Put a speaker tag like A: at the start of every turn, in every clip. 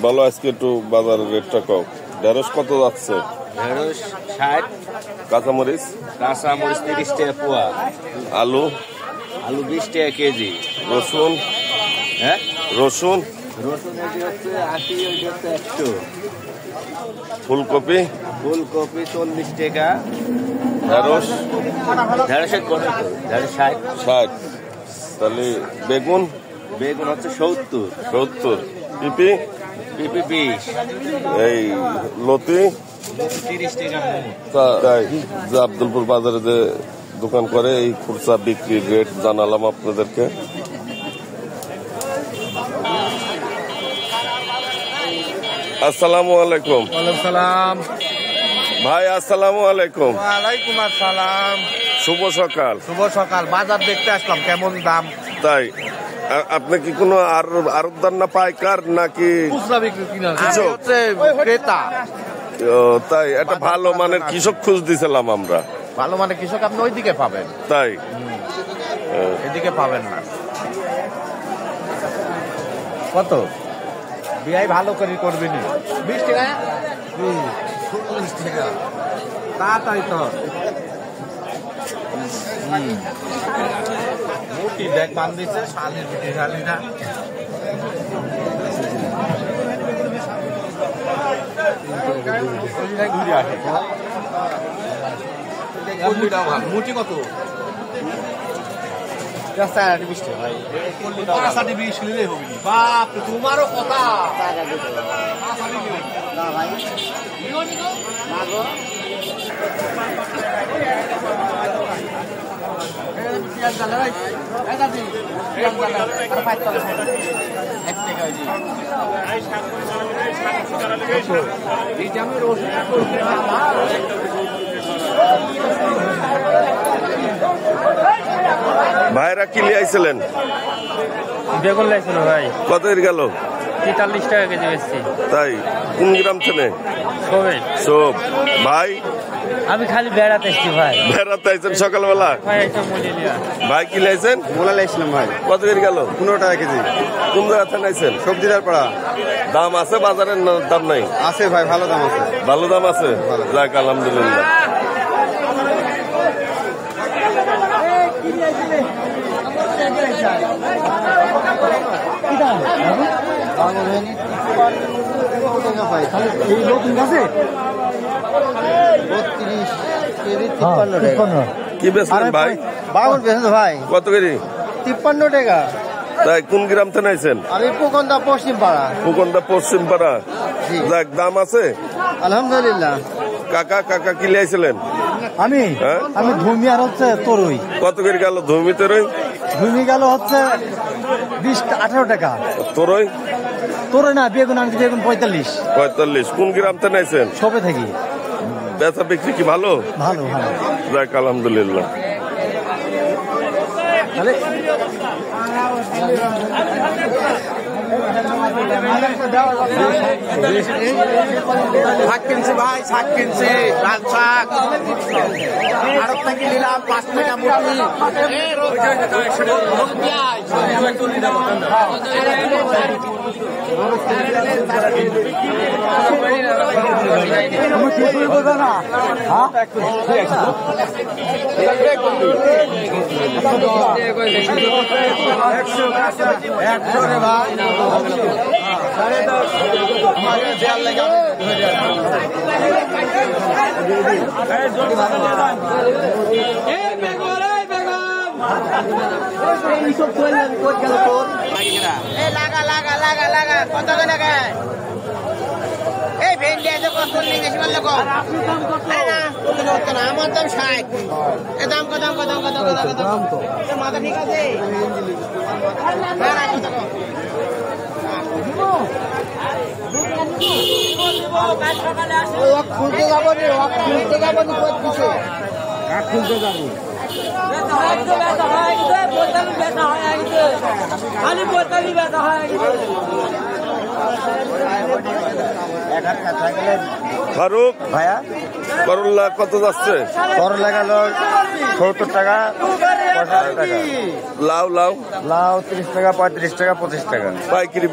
A: বলো আজকে একটু বাজারের রেটটা কও। ঢেঁড়স কত যাচ্ছে?
B: ঢেঁড়স 60,
A: কাঁচামরিচ
B: 30 টাকা পোয়া,
A: আলু
B: 20 টাকা কেজি,
A: রসুন
B: হ্যাঁ
A: রসুন
B: রসুন এটি হচ্ছে 80, ওইটি হচ্ছে 100,
A: ফুলকপি
B: ফুলকপি 40 টাকা,
A: ঢেঁড়সের
B: কত? ঢেঁড়স 60,
A: 60। তাহলে বেগুন
B: বেগুন হচ্ছে 70,
A: 70, পিপি
B: পিপি 20,
A: এই লতি
B: 30 টাকা মোট।
A: তাই যে আব্দুলপুর বাজারে যে দোকান করে এই খুচরা বিক্রির রেট জানালাম আপনাদেরকে। আসসালামু আলাইকুম।
C: ওয়ালাইকুম সালাম।
A: ভাই আসসালামু আলাইকুম।
C: ওয়ালাইকুম আসসালাম।
A: শুভ সকাল।
C: শুভ সকাল। বাজার দেখতে আসলাম কেমন দাম।
A: তাই আপনি কি কোনো আড়তদার না পাইকার নাকি
C: খুচরা বিক্রি কিনা?
A: কৃষক?
C: হচ্ছে ক্রেতা।
A: তাই একটা ভালো মানের কৃষক খুঁজ দিছিলাম আমরা।
C: ভালো মানে কৃষক আপনি ওইদিকে পাবেন,
A: তাই
C: এদিকে পাবেন না। কত বিয়াই ভালো করে করবি নি? 20 টাকা, 40 টাকা। তাড়াতাড়ি তো মোটি ব্যাগ বান দিচ্ছে শালের পিঠে শালিটা। ঘুরে আসে মুটি কত? 20 টাকা ভাই। 20 নিলেই হবে। বাপ তোমারও কথা।
A: ভাইরা কি লিয়ে আইছিলেন?
D: বেগুন লাগছিল ভাই,
A: কত গেল?
D: 43 টাকা কেজি বেচছি।
A: তাই কোন গ্রাম থেকে?
D: সবে
A: সব ভাই
D: আমি খালি বেড়াতে এসছি ভাই।
A: বেড়াতে আইছেন সকালবেলা?
D: ভাই একটা মূল্য
A: ভাই কি লাইছেন?
C: মোলা লাইছিলাম ভাই।
A: কত গেল?
C: 15 টাকা কেজি।
A: কোন জায়গা থেকে নাইছেন?
C: সবজিদার পাড়া।
A: দাম আছে বাজারের না দাম নাই?
C: আছে ভাই, ভালো দাম আছে।
A: ভালো দাম আছে, যাক আলহামদুলিল্লাহ। কি বেচলেন ভাই?
C: বাউল বেচেন ভাই।
A: কত করে?
C: 53 টাকা।
A: তাই কোন গ্রাম থেকে নাইছেন?
C: আমি পুকন্দা পশ্চিম পাড়া।
A: ফুকন্দা পশ্চিম পাড়া। যাক দাম আছে
C: আলহামদুলিল্লাহ।
A: কাকা কি লাইছিলেন?
C: আমি
A: হ্যাঁ?
C: আমি ধুমি আর হচ্ছে তরুই।
A: কত করে গেল ধুমিতে?
C: ধুমি গেল হচ্ছে 18 টাকা।
A: তোরই
C: তরুই না, বেগুন আনছি, বেগুন 45।
A: 45। কোন গ্রাম থেকে নাইছেন?
C: সবে থাকি।
A: বেচা বিক্রি কি ভালো?
C: ভালো ভালো।
A: যাক আলহামদুলিল্লাহ।
C: তাহলে শাক কিনছি ভাই, শাক কিনছি, লাল শাক। আরব থেকে নিলাম 5 টাকা মুঠি। কত টাকা? এই ভেন্ডি আছে কত? আমার দাম 60। এ দাম কত? মাথা ঠিক আছে? খুলতে যাবো রে, খুলতে যাবো নি, খুলতে যাবো।
A: ফারুক
C: ভাইয়া
A: করল্লা কত যাচ্ছে?
C: করলা গেল 70 টাকা, টাকা।
A: লাউ লাউ
C: লাউ 30 টাকা, 35 টাকা, 25 টাকা।
A: পাইকারি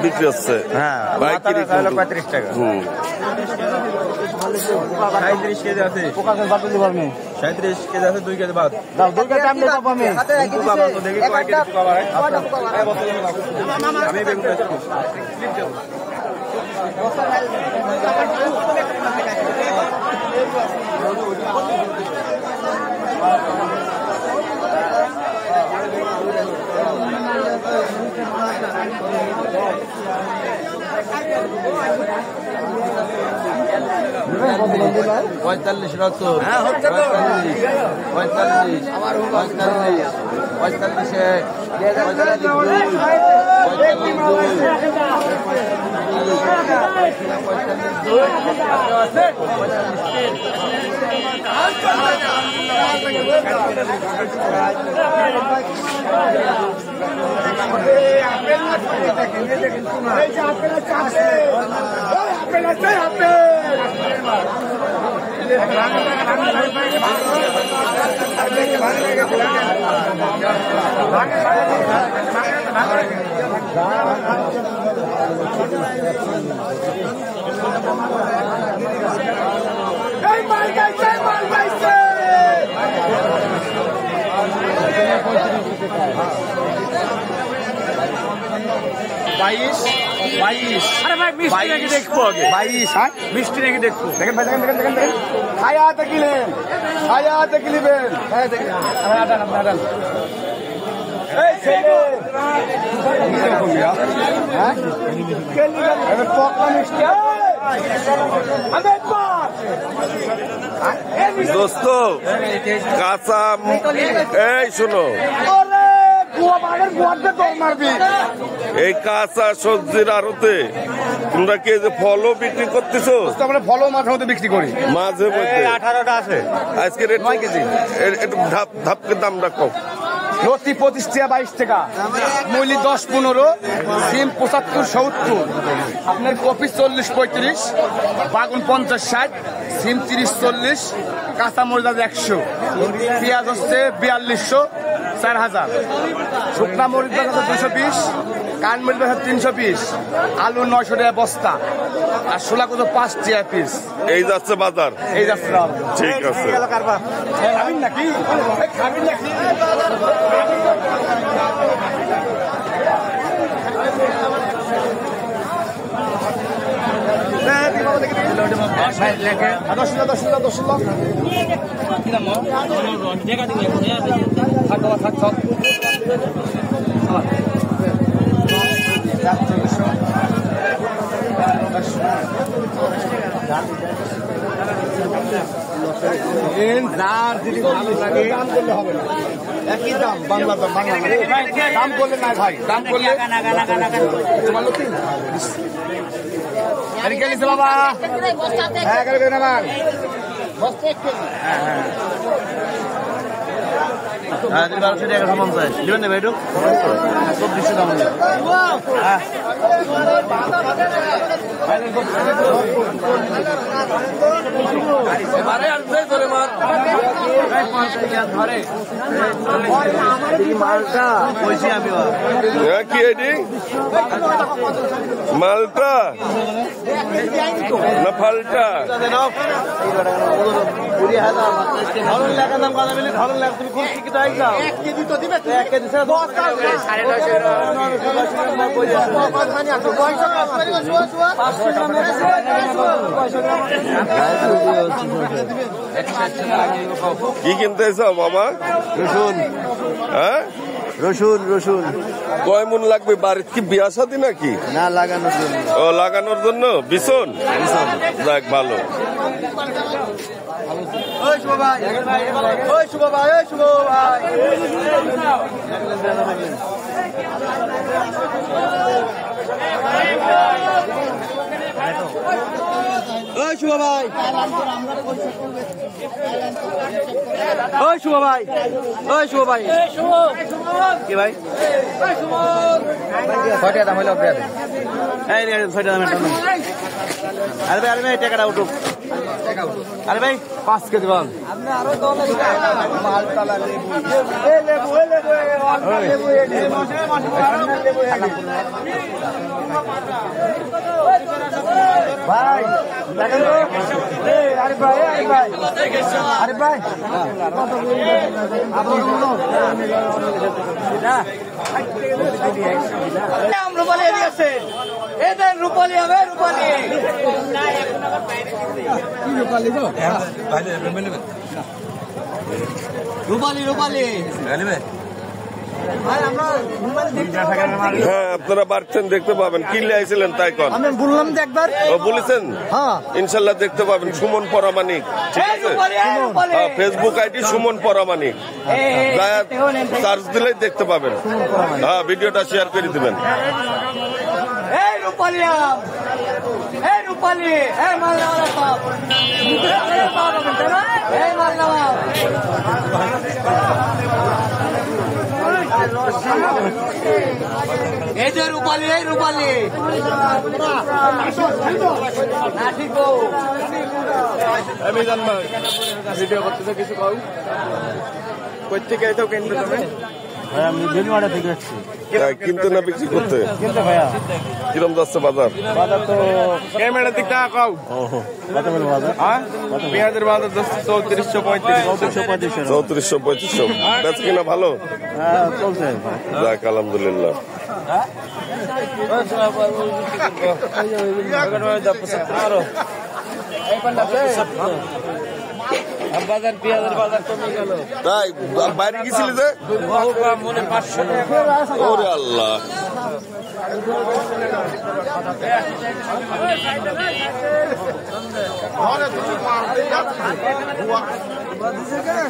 A: বিক্রি হচ্ছে।
C: হ্যাঁ,
A: পাইকারি
C: মাথাটা 35 টাকা। 37 কেজি আছে। 37 কেজি আছে, 2 কেজি বাদ। দেখি কয় কেজি পোকা বাড়ায়। আমি বেগুন পঁয়তাল্লিশ বাইশ।
D: আরে ভাই মিষ্টি নাকি দেখবো আগে।
C: 22। হ্যাঁ, মিষ্টি নাকি দেখবো। দেখেন ভাই, দেখেন।
E: হায়াতে কিনেন, হায়াতে কিনবেন। এই ছেলে
A: দোস্ত কাঁচা এই শোনো, এই কাঁচা সবজির আড়তে তোমরা কি যে ফলও বিক্রি করতেছো?
E: আমরা ফলও মাঝে মধ্যে বিক্রি করি।
A: মাঝে মধ্যে
C: 18টা আছে।
A: আজকে রেট
E: 9 কেজি।
A: একটু ধাপকে দাম রাখো।
E: লতি 25 টাকা, 22 টাকা, মূলি 10-15, সিম 75-70, আপনার কপি 40-35, বাগুন 50-60, সিম 30-40, কাঁচা মরিচ 100, পেঁয়াজ হচ্ছে 4200, 4000, শুকনা মরিচ 220, কান মরিচ 320, আলু 900 টাকা বস্তা, আর শোলা কত 5 টাকা পিস।
A: এই যাচ্ছে বাজার।
E: এই যাচ্ছে
A: ঠিক আছে।
E: খাবেন নাকি? খাবেন নাকি? একই দাম, বাংলা দাম, দাম করলে না ভাই, দাম করলে বাবা। হ্যাঁ, নামান
A: কি এটি মালটা না ফালটা? কি কিনতেছ মামা?
C: রসুন।
A: হ্যাঁ,
C: রসুন
A: কয় মন লাগবে? বাড়ির কি বিয়া শাদী নাকি?
C: না, লাগানোর জন্য।
A: ও, লাগানোর জন্য বিছন। যাক, ভালো।
D: শুভ ভাই, ওই শুভ ভাই, ওই শুভ ভাই, কি ভাই?
C: ছয়টা দাম হইলো
D: এই রে 6টা দামের টাকা। আরে ভাই টাকাটা উঠুক। আরে ভাই 5 কেজি বল।
C: ভাই দেখেন তো, আরে ভাই আরে ভাই
D: রূপালী দিয়েছে, এদের রূপালী হবে, রূপালী রূপালী রূপালী।
A: হ্যাঁ, আপনারা বাড়ছেন, দেখতে পাবেন। কি লিয়েছিলেন তাই কন?
C: আমি বললাম যে একবার
A: বলেছেন?
C: হ্যাঁ
A: ইনশাল্লাহ দেখতে পাবেন। সুমন পরামানিক, ঠিক আছে? Facebook ID Suman Paramanik, search দিলেই দেখতে পাবেন। হ্যাঁ, ভিডিওটা শেয়ার করে দিবেন।
D: এই রূপালী, এই রূপালী, এই মালনাওয়ালা সব, এই মালনাওয়া এই যে রূপালী, এই রূপালী
E: আমি জানবো ভিডিও করতে কিছু কাউ কই থেকে আইতো কেন্দ্র তুমি?
D: আমি বেলুয়াড়া থেকে আসছি।
A: কিনতে না বিক্রি করতে?
D: কিন্তু ভাইয়া
A: কিরম যাচ্ছে বাজার?
D: বাজার তো
E: ক্যামেরা দিক টাকা কাউ
D: কত বল বাজার?
E: হ্যাঁ, পেঁয়াজের বাজার যাচ্ছে 3435।
A: 3400-3500। বেচ কিনা ভালো?
D: হ্যাঁ চলছে।
A: যাক, আলহামদুলিল্লাহ।
D: বাজার পেঁয়াজের বাজার কমে গেল।
A: তাই বাইরে গেছিলি যে?
D: মনে 500 টাকা।
A: ওরে আল্লাহ,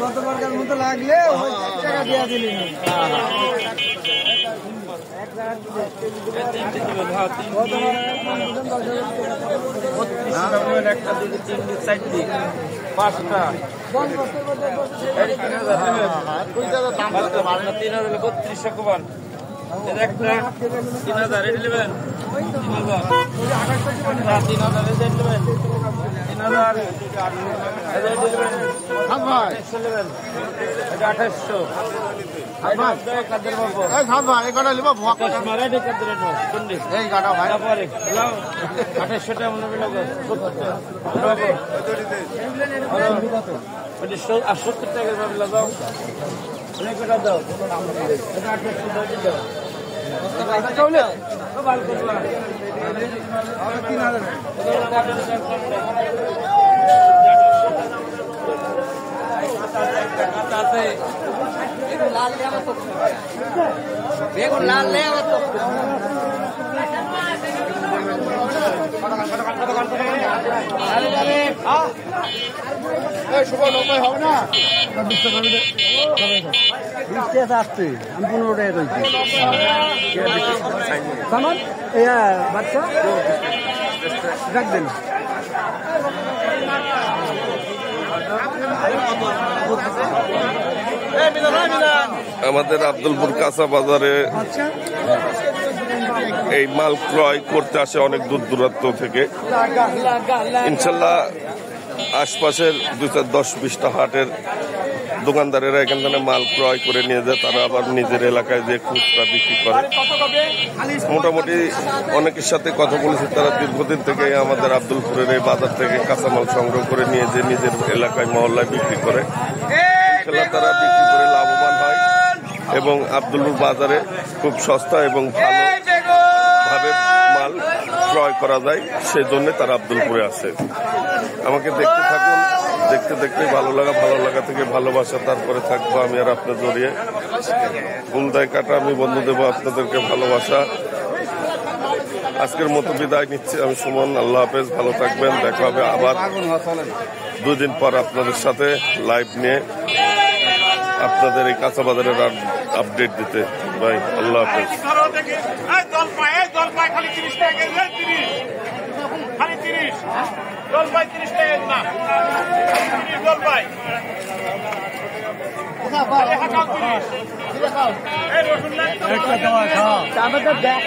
C: গতবারকার মতো লাগলে টাকা দিয়ে দিলি
D: একটা দিকে 3 দিক 4 দিক 5টা 3,000 কুমান একটা 3,000 এটা নেবেন 3,000 3,000 এটা নেবেন 3,000 এটা নেবেন ভাই এটা 2800 বেগুন লাল লে আবার তো
C: আসছে আমি 15 টাকা সামান বাচ্চা রাখবেন।
A: আমাদের আব্দুলপুর কাঁচা বাজারে এই মাল ক্রয় করতে আসে অনেক দূর দূরান্ত থেকে। ইনশাল্লাহ আশপাশের 2-10-20টা হাটের দোকানদারেরা এখান থেকে মাল ক্রয় করে নিয়ে যায়, তারা আবার নিজের এলাকায় যে খুচরা বিক্রি করে। মোটামুটি অনেকের সাথে কথা বলেছি, তারা দীর্ঘদিন থেকে আমাদের আব্দুলপুরের এই বাজার থেকে কাঁচামাল সংগ্রহ করে নিয়ে যে নিজের এলাকায় মহল্লায় বিক্রি করে। ইনশাল্লাহ তারা বিক্রি করে লাভবান হয় এবং আব্দুলপুর বাজারে খুব সস্তা এবং ভালোভাবে মাল ক্রয় করা যায়, সেই জন্য তারা আব্দুলপুরে আসে। আমাকে দেখতে থাকুন, দেখতে দেখতে ভালো লাগা থেকে ভালোবাসা, তারপরে থাকবো আমি আর আপনার জড়িয়ে। গুলদায় কাটা আমি বন্ধু দেবো আপনাদেরকে ভালোবাসা। আজকের মতো বিদায় নিচ্ছি আমি সুমন। আল্লাহ হাফেজ, ভালো থাকবেন। দেখা হবে আবার 2 দিন পর আপনাদের সাথে লাইভ নিয়ে আপনাদের এই কাঁচা বাজারের আপডেট দিতে। ভাই আল্লাহ হাফেজ।
F: খালি 30 জলপাই 30 টাকা না 30 জলপাই হাকাও 30 এই রসুন নাই তো একটা দাও খাও আমাদের 100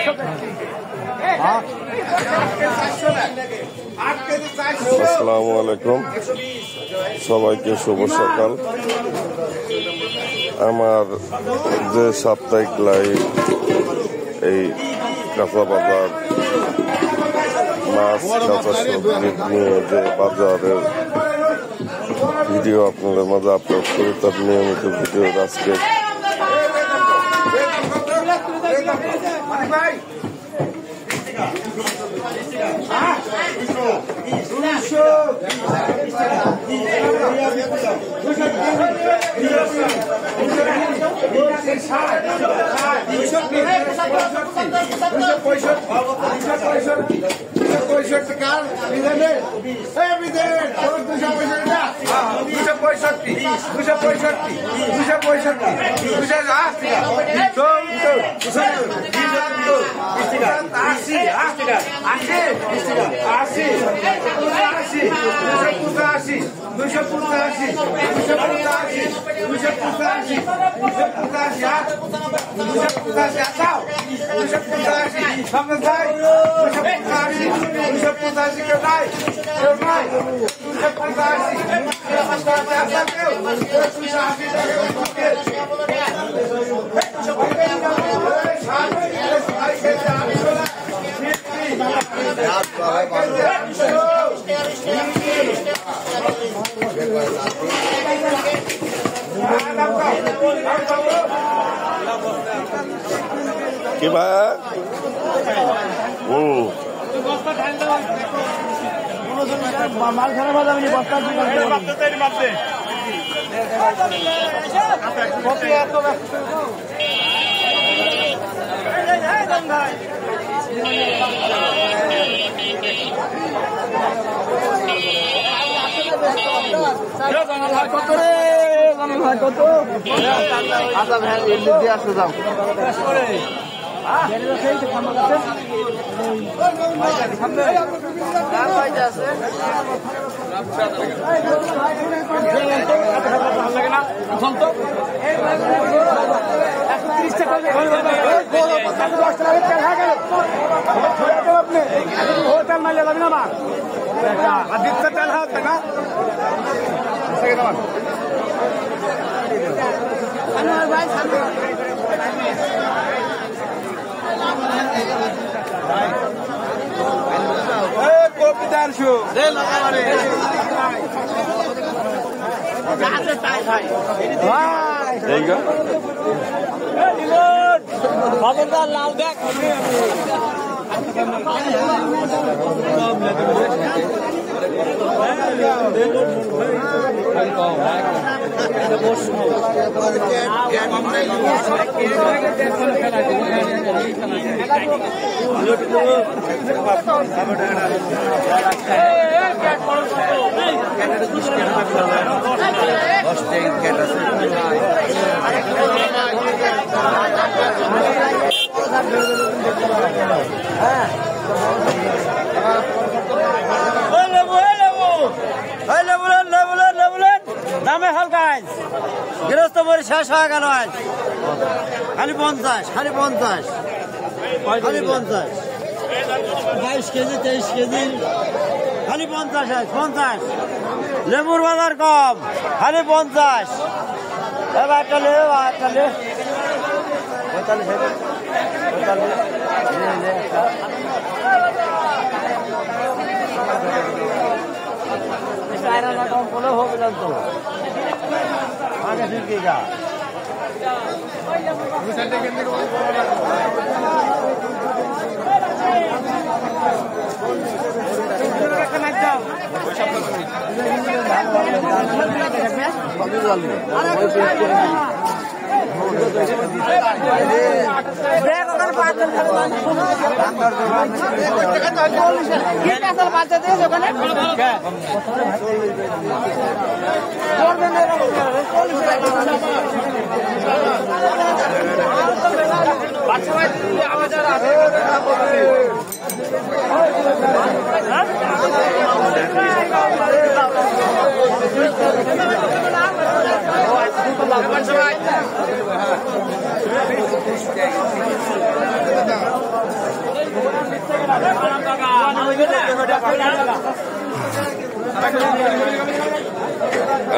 A: আসসালামু আলাইকুম, সবাইকে শুভ সকাল। আমার যে সাপ্তাহিক লাইভ এই কাঁচা বাজার মাছ কাঁচা সবজি নিয়ে যে বাজারের ভিডিও আপনাদের মাঝে আপলোড করি, তার নিয়মিত ভিডিও আজকে কি ভাই
D: মাল খারাপ হবে আমি বস্তা কত রে কত আচ্ছা ভাই দিয়ে আসতে যাও তেল মাইলে যাবি না মা দিচ্ছে তেল হাত না কপি 400 লাল দেখ দামে হালকায় গৃহস্থ বলে শেষ হয়ে গেল আজ খালি 50 খালি 50 খালি 50 22 কেজি 23 কেজি খালি 50 আছে 50 লেবুর বাজার কম খালি 50 এবার চলে 45 কম বলে হবে না তো আগে ঠিক যা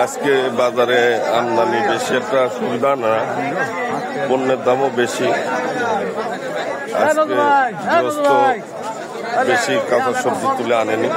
A: আজকে বাজারে আমদানি বেশি একটা সুবিধা না, পণ্যের দামও বেশি। আজকে গৃহস্থ বেশি কাঁচা সবজি তুলে আনেনি।